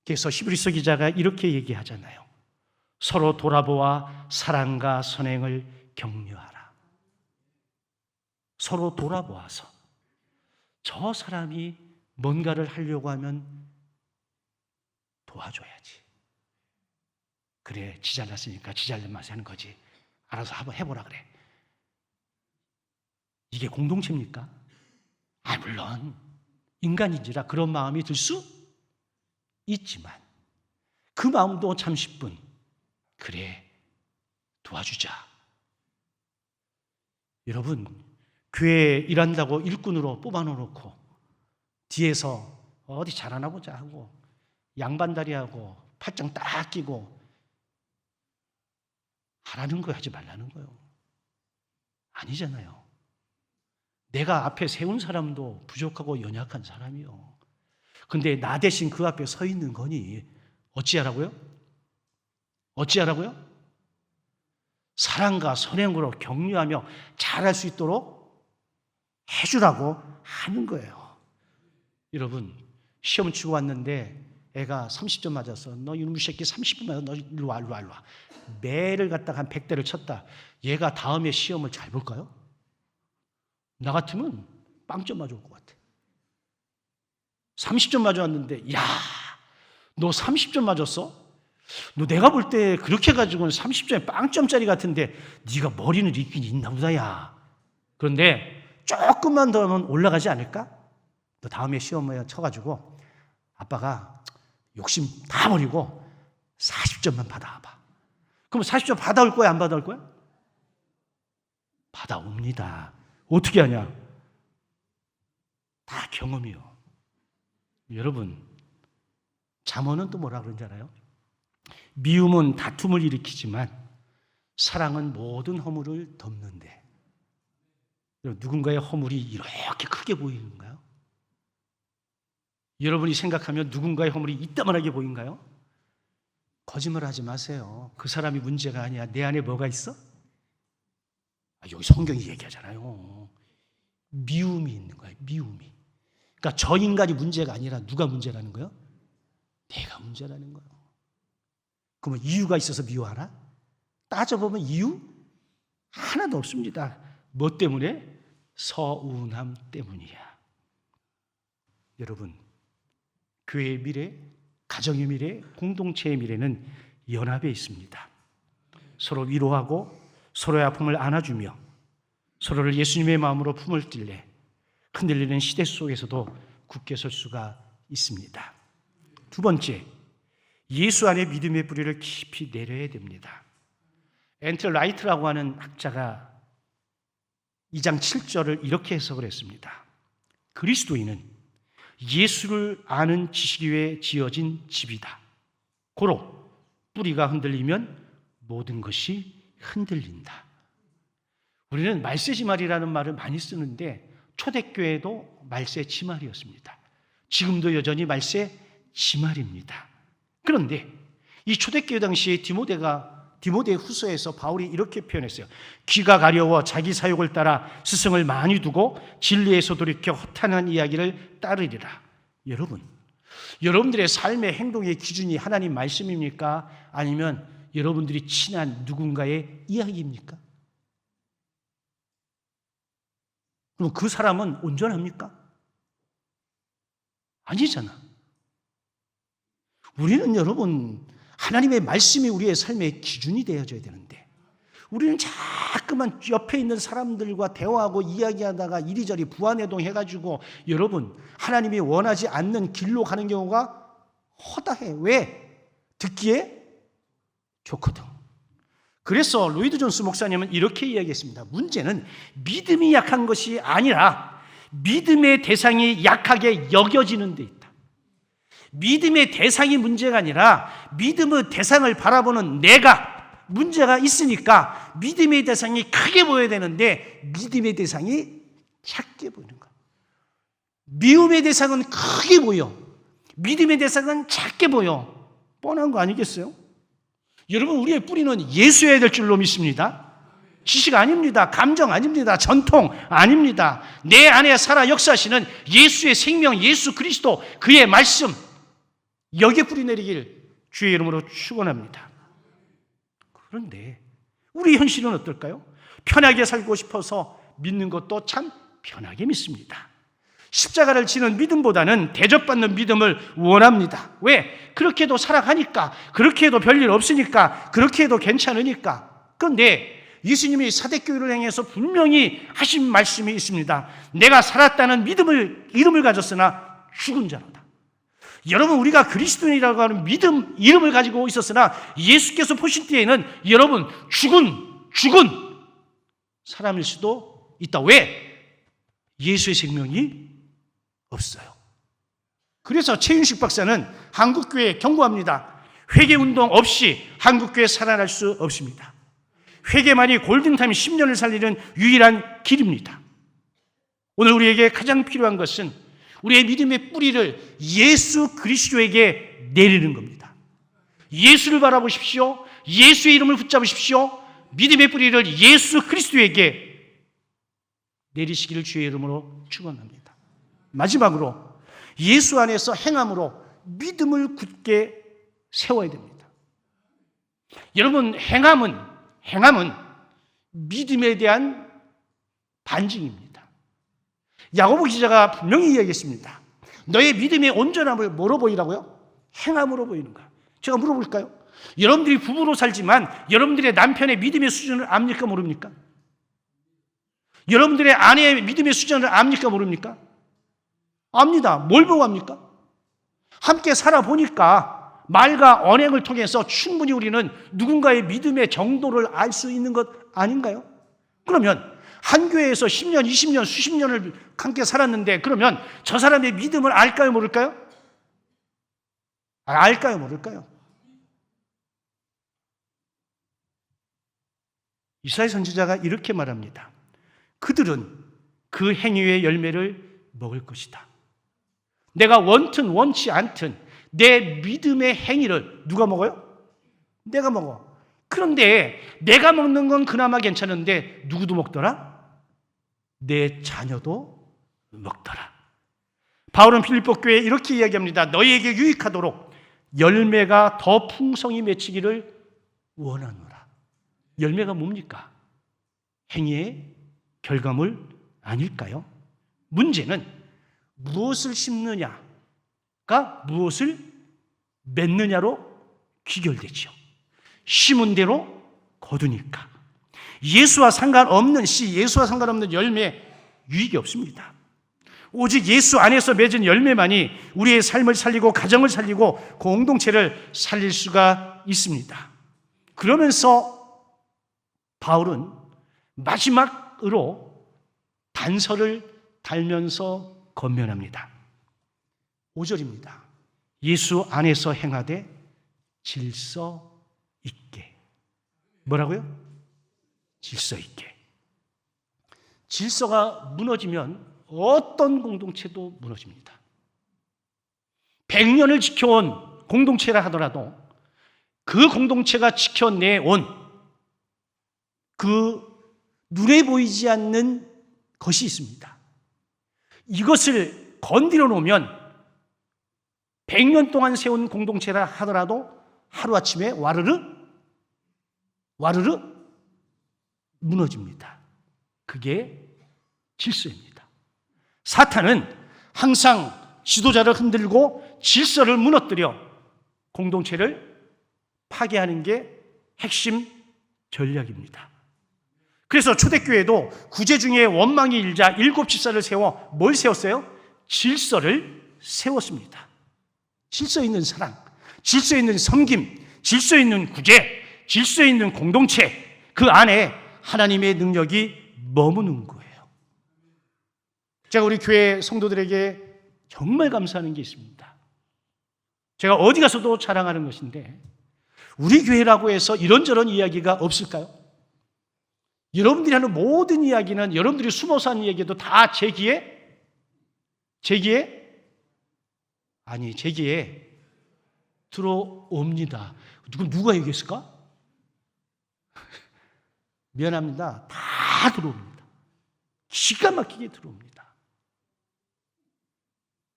그래서 히브리서 기자가 이렇게 얘기하잖아요. 서로 돌아보아 사랑과 선행을 격려하라. 서로 돌아보아서 저 사람이 뭔가를 하려고 하면 도와줘야지. 그래, 지 잘났으니까 지 잘난 맛에 하는 거지. 알아서 한번 해보라 그래. 이게 공동체입니까? 물론 인간인지라 그런 마음이 들 수 있지만 그 마음도 잠시뿐, 그래, 도와주자. 여러분, 교회에 일한다고 일꾼으로 뽑아놓고 뒤에서 어디 잘하나 보자 하고 양반다리하고 팔짱 딱 끼고 하라는 거 하지 말라는 거요. 아니잖아요. 내가 앞에 세운 사람도 부족하고 연약한 사람이요. 근데 나 대신 그 앞에 서 있는 거니 어찌하라고요? 어찌하라고요? 사랑과 선행으로 격려하며 잘할 수 있도록 해주라고 하는 거예요. 여러분, 시험 치고 왔는데 애가 30점 맞았어. 너 이놈의 새끼 30점 맞았어. 너 일로 와. 매를 갖다가 한 100대를 쳤다. 얘가 다음에 시험을 잘 볼까요? 나 같으면 빵점 맞아올 것 같아. 30점 맞았는데, 야, 너 30점 맞았어? 너 내가 볼 때 그렇게 가지고는 30점에 빵점짜리 같은데 네가 머리는 있긴 있나 보다, 야. 그런데 조금만 더 하면 올라가지 않을까? 너 다음에 시험에 쳐가지고 아빠가 욕심 다 버리고 40점만 받아와봐. 그럼 40점 받아올 거야, 안 받아올 거야? 받아옵니다. 어떻게 하냐? 다 경험이요. 여러분, 잠언은 또 뭐라 그런지 알아요? 미움은 다툼을 일으키지만 사랑은 모든 허물을 덮는데. 누군가의 허물이 이렇게 크게 보이는가요? 여러분이 생각하면 누군가의 허물이 이따만하게 보인가요? 거짓말하지 마세요. 그 사람이 문제가 아니야. 내 안에 뭐가 있어? 여기 성경이 얘기하잖아요. 미움이 있는 거예요. 미움이. 그러니까 저 인간이 문제가 아니라 누가 문제라는 거예요? 내가 문제라는 거예요. 그러면 이유가 있어서 미워하나? 따져보면 이유? 하나도 없습니다. 뭐 때문에? 서운함 때문이야. 여러분, 교회의 미래, 가정의 미래, 공동체의 미래는 연합에 있습니다. 서로 위로하고 서로의 아픔을 안아주며 서로를 예수님의 마음으로 품을 뛸래 흔들리는 시대 속에서도 굳게 설 수가 있습니다. 두 번째, 예수 안에 믿음의 뿌리를 깊이 내려야 됩니다. 앤트 라이트라고 하는 학자가 2장 7절을 이렇게 해석을 했습니다. 그리스도인은 예수를 아는 지식 위에 지어진 집이다. 고로 뿌리가 흔들리면 모든 것이 흔들린다. 우리는 말세지말이라는 말을 많이 쓰는데 초대교회도 말세지말이었습니다. 지금도 여전히 말세지말입니다. 그런데 이 초대교회 당시에 디모데 후서에서 바울이 이렇게 표현했어요. 귀가 가려워 자기 사욕을 따라 스승을 많이 두고 진리에서 돌이켜 허탄한 이야기를 따르리라. 여러분들의 삶의 행동의 기준이 하나님 말씀입니까? 아니면 여러분들이 친한 누군가의 이야기입니까? 그럼 그 사람은 온전합니까? 아니잖아. 우리는 여러분, 하나님의 말씀이 우리의 삶의 기준이 되어져야 되는데 우리는 자꾸만 옆에 있는 사람들과 대화하고 이야기하다가 이리저리 부안해동 해가지고 여러분, 하나님이 원하지 않는 길로 가는 경우가 허다해. 왜? 듣기에 좋거든. 그래서 로이드 존스 목사님은 이렇게 이야기했습니다. 문제는 믿음이 약한 것이 아니라 믿음의 대상이 약하게 여겨지는 데 있다. 믿음의 대상이 문제가 아니라 믿음의 대상을 바라보는 내가 문제가 있으니까 믿음의 대상이 크게 보여야 되는데 믿음의 대상이 작게 보이는 거야. 미움의 대상은 크게 보여. 믿음의 대상은 작게 보여. 뻔한 거 아니겠어요? 여러분, 우리의 뿌리는 예수여야 될 줄로 믿습니다. 지식 아닙니다. 감정 아닙니다. 전통 아닙니다. 내 안에 살아 역사하시는 예수의 생명, 예수 그리스도, 그의 말씀, 여기에 뿌리 내리길 주의 이름으로 축원합니다. 그런데 우리 현실은 어떨까요? 편하게 살고 싶어서 믿는 것도 참 편하게 믿습니다. 십자가를 지는 믿음보다는 대접받는 믿음을 원합니다. 왜? 그렇게 해도 살아가니까, 그렇게 해도 별일 없으니까, 그렇게 해도 괜찮으니까. 그런데 예수님이 사대교회를 향해서 분명히 하신 말씀이 있습니다. 내가 살았다는 이름을 가졌으나 죽은 자로다. 여러분, 우리가 그리스도인이라고 하는 믿음, 이름을 가지고 있었으나 예수께서 보실 때에는 여러분, 죽은 사람일 수도 있다. 왜? 예수의 생명이 없어요. 그래서 최윤식 박사는 한국교회에 경고합니다. 회개운동 없이 한국교회 살아날 수 없습니다. 회개만이 골든타임 10년을 살리는 유일한 길입니다. 오늘 우리에게 가장 필요한 것은 우리의 믿음의 뿌리를 예수 그리스도에게 내리는 겁니다. 예수를 바라보십시오. 예수의 이름을 붙잡으십시오. 믿음의 뿌리를 예수 그리스도에게 내리시기를 주의 이름으로 축원합니다. 마지막으로 예수 안에서 행함으로 믿음을 굳게 세워야 됩니다. 여러분, 행함은 믿음에 대한 반증입니다. 야고보 기자가 분명히 이야기했습니다. 너의 믿음의 온전함을 뭐로 보이라고요? 행함으로 보이는 거야. 제가 물어볼까요? 여러분들이 부부로 살지만 여러분들의 남편의 믿음의 수준을 압니까 모릅니까? 여러분들의 아내의 믿음의 수준을 압니까 모릅니까? 압니다. 뭘 보고 압니까? 함께 살아보니까 말과 언행을 통해서 충분히 우리는 누군가의 믿음의 정도를 알 수 있는 것 아닌가요? 그러면 한 교회에서 10년, 20년, 수십 년을 함께 살았는데 그러면 저 사람의 믿음을 알까요, 모를까요? 알까요, 모를까요? 이사야 선지자가 이렇게 말합니다. 그들은 그 행위의 열매를 먹을 것이다. 내가 원튼 원치 않든 내 믿음의 행위를 누가 먹어요? 내가 먹어. 그런데 내가 먹는 건 그나마 괜찮은데 누구도 먹더라? 내 자녀도 먹더라. 바울은 빌립보 교회에 이렇게 이야기합니다. 너희에게 유익하도록 열매가 더 풍성히 맺히기를 원하노라. 열매가 뭡니까? 행위의 결과물 아닐까요? 문제는 무엇을 심느냐가 무엇을 맺느냐로 귀결되죠. 심은 대로 거두니까. 예수와 상관없는 씨, 예수와 상관없는 열매 유익이 없습니다. 오직 예수 안에서 맺은 열매만이 우리의 삶을 살리고 가정을 살리고 공동체를 살릴 수가 있습니다. 그러면서 바울은 마지막으로 단서를 달면서 권면합니다. 5절입니다. 예수 안에서 행하되 질서 있게. 뭐라고요? 질서 있게. 질서가 무너지면 어떤 공동체도 무너집니다. 100년을 지켜온 공동체라 하더라도 그 공동체가 지켜내온 그 눈에 보이지 않는 것이 있습니다. 이것을 건드려 놓으면 100년 동안 세운 공동체라 하더라도 하루아침에 와르르 무너집니다. 그게 질서입니다. 사탄은 항상 지도자를 흔들고 질서를 무너뜨려 공동체를 파괴하는 게 핵심 전략입니다. 그래서 초대교회도 구제 중에 원망이 일자 7집사를 세워 뭘 세웠어요? 질서를 세웠습니다. 질서 있는 사랑, 질서 있는 섬김, 질서 있는 구제, 질서 있는 공동체, 그 안에 하나님의 능력이 머무는 거예요. 제가 우리 교회 성도들에게 정말 감사하는 게 있습니다. 제가 어디 가서도 자랑하는 것인데 우리 교회라고 해서 이런저런 이야기가 없을까요? 여러분들이 하는 모든 이야기는 여러분들이 숨어서 하는 이야기도 다 제 귀에 들어옵니다. 누가 얘기했을까? 미안합니다. 다 들어옵니다. 기가 막히게 들어옵니다.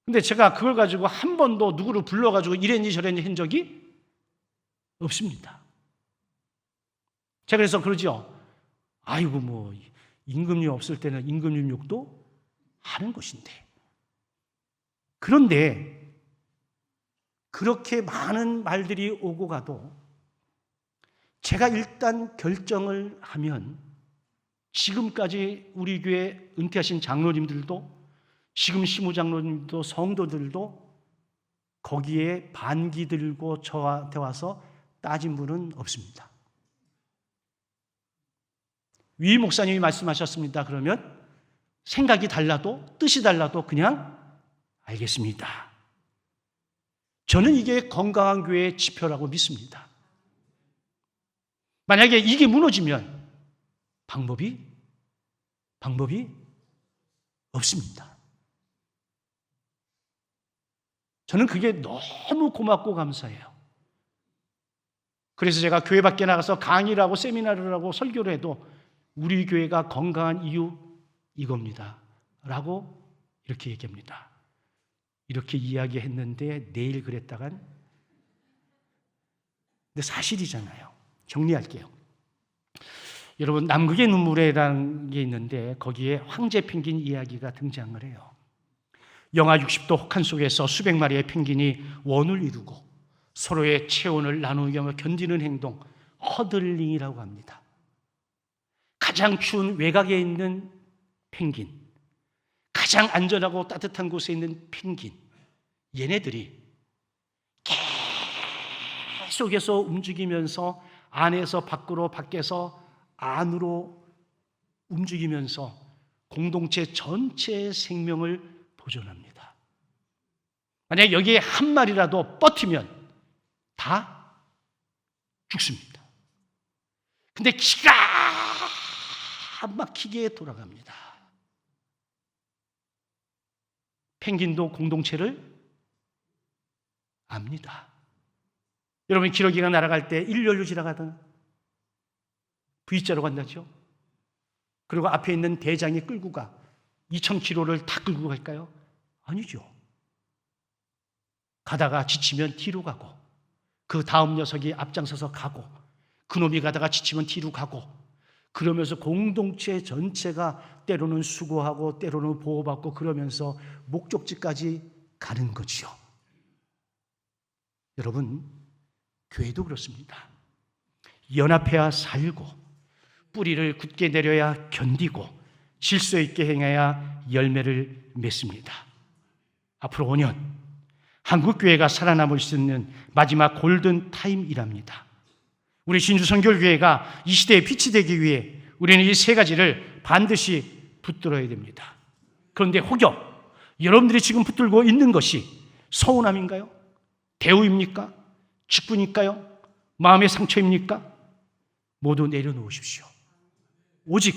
근데 제가 그걸 가지고 한 번도 누구를 불러가지고 이랬니 저랬니 한 적이 없습니다. 제가 그래서 그러죠. 아이고 뭐 임금님 없을 때는 임금님 욕도 하는 것인데. 그런데 그렇게 많은 말들이 오고 가도 제가 일단 결정을 하면 지금까지 우리 교회 은퇴하신 장로님들도 지금 시무장로님도 성도들도 거기에 반기 들고 저한테 와서 따진 분은 없습니다. 위 목사님이 말씀하셨습니다. 그러면 생각이 달라도 뜻이 달라도 그냥 알겠습니다. 저는 이게 건강한 교회의 지표라고 믿습니다. 만약에 이게 무너지면 방법이 없습니다. 저는 그게 너무 고맙고 감사해요. 그래서 제가 교회 밖에 나가서 강의를 하고 세미나를 하고 설교를 해도 우리 교회가 건강한 이유 이겁니다 라고 이렇게 얘기합니다. 이렇게 이야기했는데 내일 그랬다간, 근데 사실이잖아요. 정리할게요. 여러분, 남극의 눈물에라는 게 있는데 거기에 황제 펭귄 이야기가 등장을 해요. 영하 60도 혹한 속에서 수백 마리의 펭귄이 원을 이루고 서로의 체온을 나누며 견디는 행동, 허들링이라고 합니다. 가장 추운 외곽에 있는 펭귄, 가장 안전하고 따뜻한 곳에 있는 펭귄, 얘네들이 계속해서 움직이면서 안에서 밖으로, 밖에서 안으로 움직이면서 공동체 전체의 생명을 보존합니다. 만약 여기에 한 마리라도 뻗으면 다 죽습니다. 근데 기가 막히게 돌아갑니다. 펭귄도 공동체를 압니다. 여러분, 기러기가 날아갈 때 일렬로 지나가던 V자로 간다죠. 그리고 앞에 있는 대장이 끌고 가 2000km를 다 끌고 갈까요? 아니죠. 가다가 지치면 뒤로 가고, 그 다음 녀석이 앞장서서 가고, 그놈이 가다가 지치면 뒤로 가고, 그러면서 공동체 전체가 때로는 수고하고 때로는 보호받고 그러면서 목적지까지 가는 거지요. 여러분, 교회도 그렇습니다. 연합해야 살고, 뿌리를 굳게 내려야 견디고, 질서 있게 행해야 열매를 맺습니다. 앞으로 5년 한국교회가 살아남을 수 있는 마지막 골든 타임이랍니다. 우리 진주선교교회가 이 시대에 빛이 되기 위해 우리는 이 세 가지를 반드시 붙들어야 됩니다. 그런데 혹여 여러분들이 지금 붙들고 있는 것이 서운함인가요? 대우입니까? 직분일까요? 마음의 상처입니까? 모두 내려놓으십시오. 오직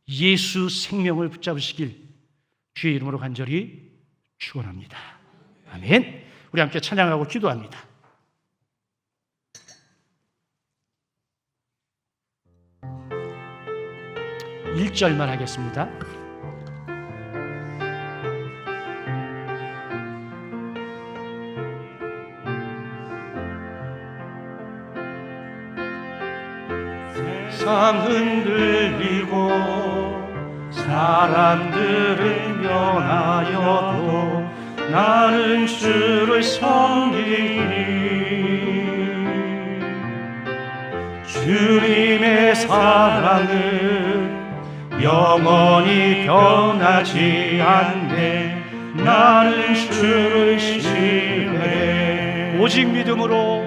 예수 생명을 붙잡으시길 주의 이름으로 간절히 축원합니다. 아멘. 우리 함께 찬양하고 기도합니다. 일 절만 하겠습니다. 세상 흔들리고 사람들은 변하여도 나는 주를 섬기니 주님의 사랑은 영원히 변하지 않네. 나는 주를 신뢰 오직 믿음으로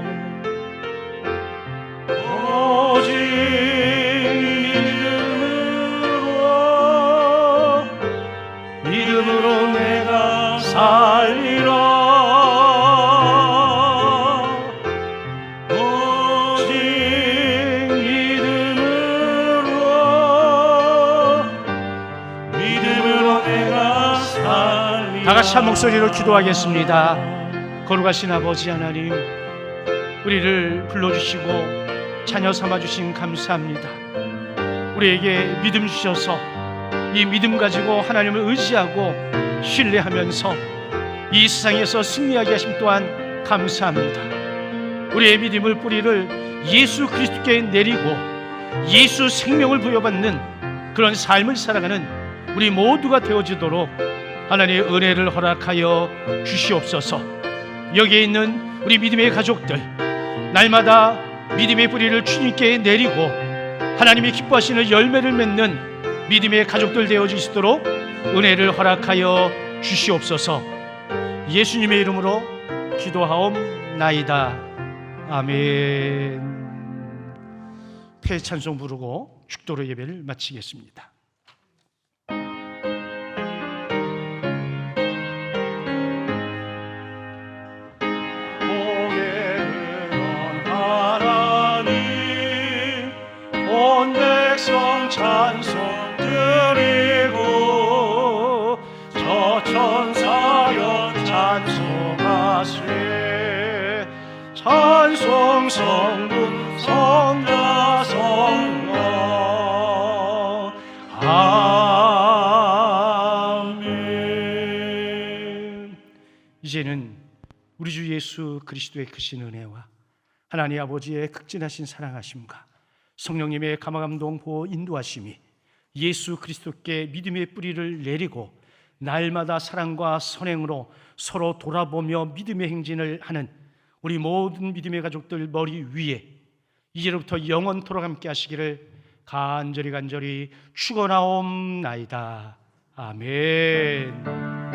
내가 살리라. 오직 믿음으로 내가 살리라. 다 같이 한 목소리로 기도하겠습니다. 거룩하신 아버지 하나님, 우리를 불러주시고 자녀 삼아주신 감사합니다. 우리에게 믿음 주셔서 이 믿음 가지고 하나님을 의지하고 신뢰하면서 이 세상에서 승리하게 하심 또한 감사합니다. 우리의 믿음을 뿌리를 예수 그리스도께 내리고 예수 생명을 부여받는 그런 삶을 살아가는 우리 모두가 되어지도록 하나님의 은혜를 허락하여 주시옵소서. 여기에 있는 우리 믿음의 가족들, 날마다 믿음의 뿌리를 주님께 내리고 하나님이 기뻐하시는 열매를 맺는 믿음의 가족들 되어지시도록 은혜를 허락하여 주시옵소서. 예수님의 이름으로 기도하옵나이다. 아멘. 폐 찬송 부르고 축도로 예배를 마치겠습니다. 성부 성자 성령 아멘. 이제는 우리 주 예수 그리스도의 크신 은혜와 하나님 아버지의 극진하신 사랑하심과 성령님의 감화감동 보호 인도하심이 예수 그리스도께 믿음의 뿌리를 내리고 날마다 사랑과 선행으로 서로 돌아보며 믿음의 행진을 하는 우리 모든 믿음의 가족들 머리 위에 이제로부터 영원토록 함께 하시기를 간절히 축원하옵나이다. 아멘.